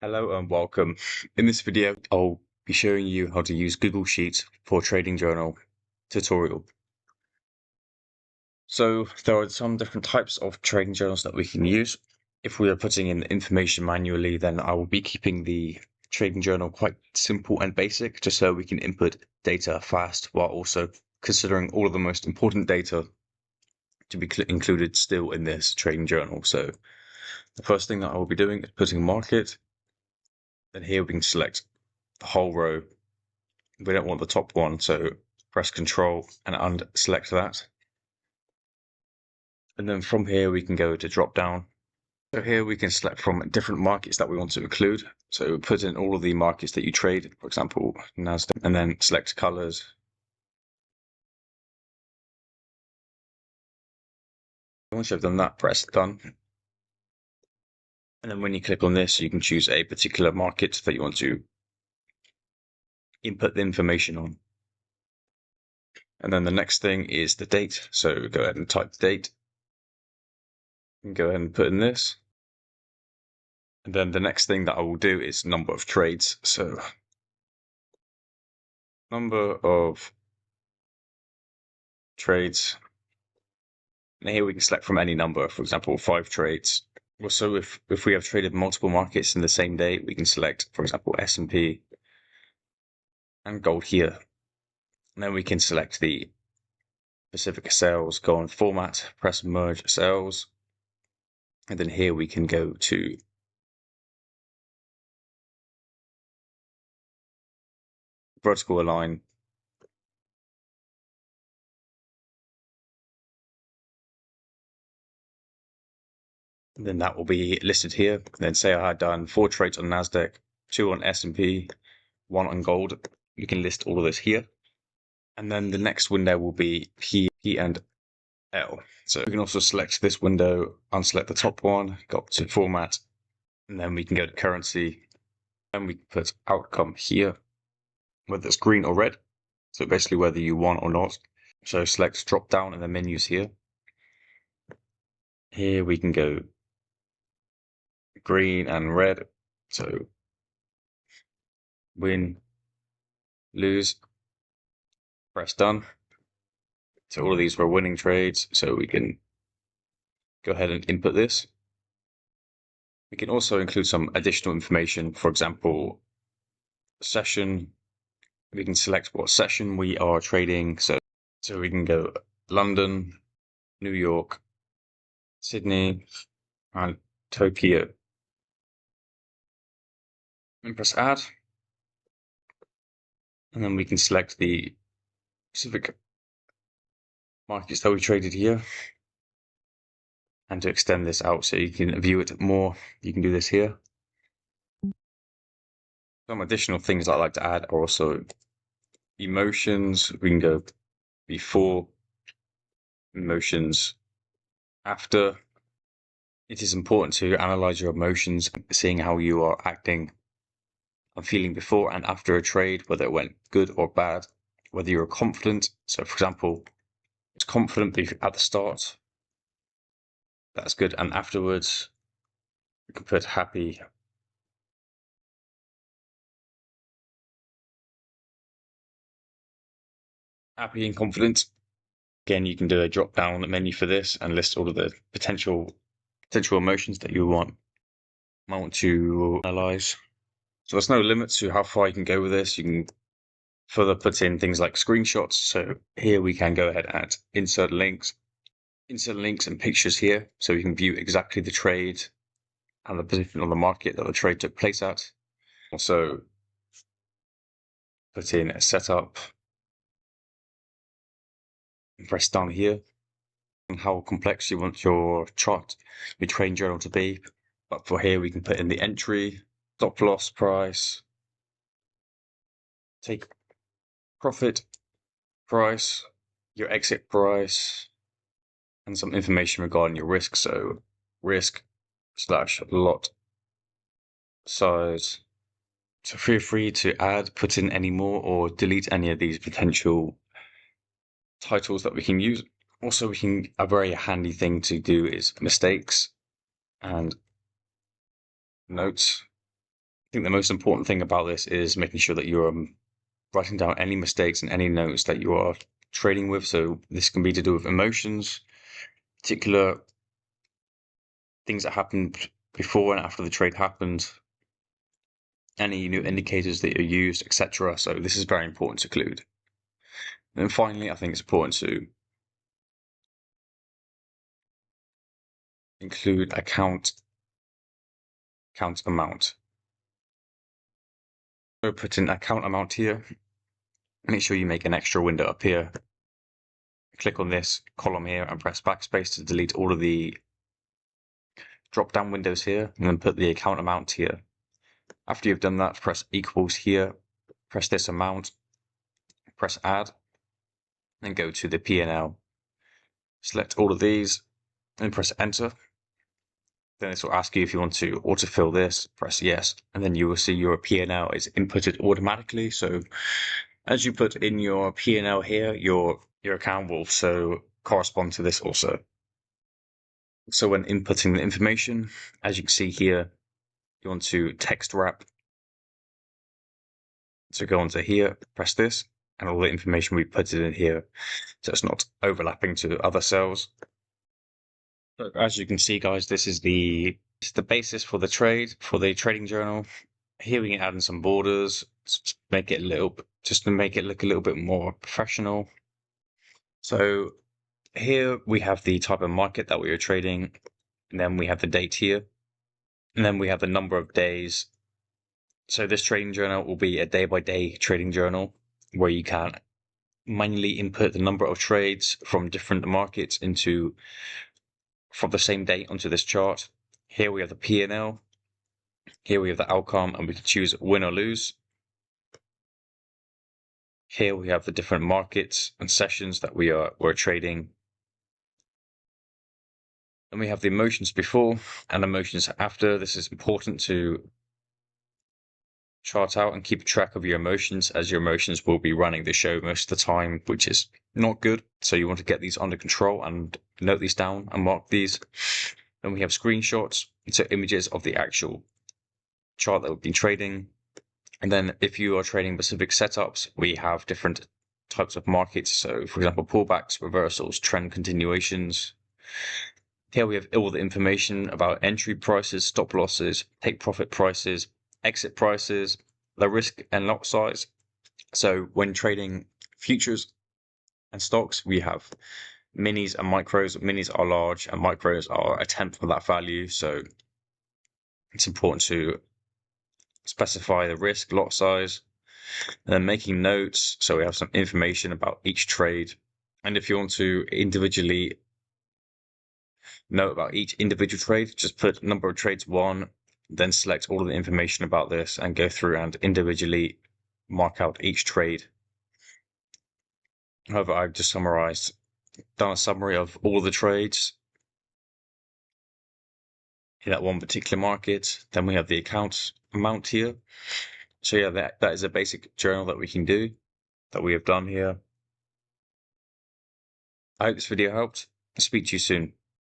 Hello and welcome. In this video, I'll be showing you how to use Google Sheets for Trading Journal tutorial. So there are some different types of trading journals that we can use. If we are putting in information manually, then I will be keeping the trading journal quite simple and basic, just so we can input data fast while also considering all of the most important data to be included still in this trading journal. So the first thing that I will be doing is putting market. Then here we can select the whole row. We don't want the top one, so press Control and unselect that. And then from here we can go to drop down. So here we can select from different markets that we want to include. So put in all of the markets that you trade, for example, NASDAQ, and then select colors. Once you've done that, press done. And then when you click on this, you can choose a particular market that you want to input the information on. And then the next thing is the date. So go ahead and type the date. And go ahead and put in this. And then the next thing that I will do is number of trades. So number of trades. And here we can select from any number, for example, 5 trades. Also, if we have traded multiple markets in the same day, we can select, for example, S&P and gold here. And then we can select the specific sales, go on format, press merge sales. And then here we can go to vertical align. And then that will be listed here. And then say I had done 4 trades on NASDAQ, 2 on S&P, 1 on gold. You can list all of this here. And then the next window will be P and L. So we can also select this window, unselect the top one, go up to format, and then we can go to currency. And we can put outcome here, whether it's green or red. So basically whether you won or not. So select drop down in the menus here. Here we can go green and red. So win, lose, press done. So all of these were winning trades. So we can go ahead and input this. We can also include some additional information, for example, session. We can select what session we are trading. So we can go London, New York, Sydney, and Tokyo. And press add. And then we can select the specific markets that we traded here. And to extend this out so you can view it more, you can do this here. Some additional things I like to add are also emotions. We can go before, emotions after. It is important to analyze your emotions, seeing how you are acting and feeling before and after a trade, whether it went good or bad, whether you're confident. So, for example, it's confident at the start. That's good. And afterwards, you can put happy. Happy and confident. Again, you can do a drop down menu for this and list all of the potential emotions that you want to analyze. So there's no limit to how far you can go with this. You can further put in things like screenshots. So here we can go ahead and insert links and pictures here. So you can view exactly the trade and the position on the market that the trade took place at. Also put in a setup and press down here and how complex you want your chart, your trading journal to be. But for here, we can put in the entry, stop loss price, take profit price, your exit price, and some information regarding your risk. So risk / lot size. So feel free to add, put in any more, or delete any of these potential titles that we can use. Also, a very handy thing to do is mistakes and notes. think the most important thing about this is making sure that you're writing down any mistakes and any notes that you are trading with. So this can be to do with emotions, particular things that happened before and after the trade happened, any new indicators that you used, etc. So this is very important to include. And finally, I think it's important to include account amount. So put in account amount here. Make sure you make an extra window up here. Click on this column here and press backspace to delete all of the drop down windows here, and then put the account amount here. After you've done that, press equals here, press this amount, press add, and go to the P&L. Select all of these and press enter. Then this will ask you if you want to autofill this, press yes, and then you will see your P&L is inputted automatically. So as you put in your P&L here, your account will also correspond to this also. So when inputting the information, as you can see here, you want to text wrap. So go onto here, press this, and all the information we put it in here, so it's not overlapping to other cells. So as you can see, guys, this is the basis for the trade, for the trading journal. Here we can add in some borders, just to make it look a little bit more professional. So here we have the type of market that we are trading, and then we have the date here, and then we have the number of days. So this trading journal will be a day-by-day trading journal where you can manually input the number of trades from different markets from the same date onto this chart. Here we have the P&L. Here we have the outcome, and we can choose win or lose. Here we have the different markets and sessions that we're trading. And we have the emotions before and emotions after. This is important to chart out and keep track of your emotions, as your emotions will be running the show most of the time, which is not good. So you want to get these under control and note these down and mark these. Then we have screenshots, so images of the actual chart that we've been trading. And then if you are trading specific setups, we have different types of markets. So for example, pullbacks, reversals, trend continuations. Here we have all the information about entry prices, stop losses, take profit prices, exit prices, the risk and lot size. So when trading futures and stocks, we have minis and micros. Minis are large and micros are a tenth of that value. So it's important to specify the risk, lot size, and then making notes. So we have some information about each trade. And if you want to individually note about each individual trade, just put number of trades 1, then select all of the information about this and go through and individually mark out each trade. However, I've just done a summary of all the trades in that one particular market. Then we have the account amount here. So yeah, that is a basic journal that we can do, that we have done here. I hope this video helped. I'll speak to you soon.